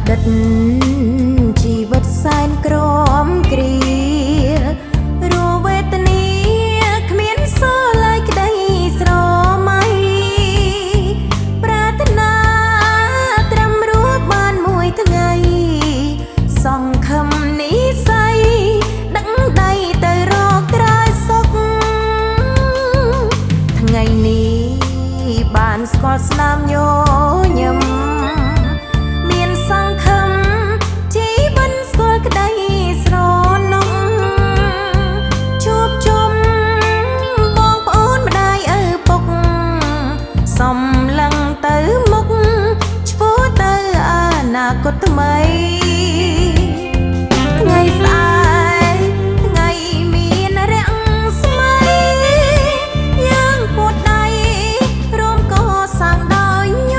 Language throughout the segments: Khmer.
ដិតជីវិតសែនក្រំគ្រារវេទនាគ្មានសល់ឡើយក្តីស្រមៃប្រាថ្នាត្រឹមរស់បានមួយថ្ងៃសង្ឃឹមនិស្ស័យដឹងដៃទៅរកក្រោយសុខថ្ងៃនេះបានស្គាល់ស្នាមញញឹមមានសង្ឃឹមជីវិតស្គាល់ក្តីស្រណុកជួបជុំបងប្អូនម្ដាយឪពុកសំឡឹងទៅមុខឆ្ពោះទៅអនាគតថ្មីថ្ងៃស្អែកថ្ងៃមានរាំងស្មៃយើងពួតដៃរួមកសាងដោយញ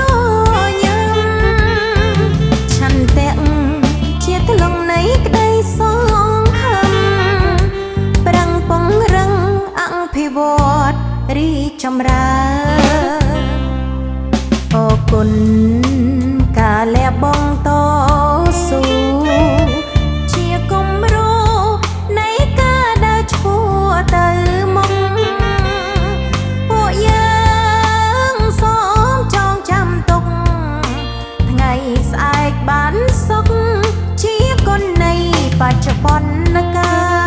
ញឹមឆន្ទៈជាថ្លុងនៃក្តីសង្ឃឹមប្រឹងពង្រឹងអភិវឌ្ឍរីកចម្រើនអរគុណការលះបង់តស៊ូជាគំរូនៃការដើរឆ្ពោះទៅមុខពួកយើងសូមចងចាំទុកថ្ងៃស្អែកបានសុខជាគុណនៃបច្ចុប្បន្នកាល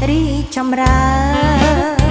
រីកចម្រើន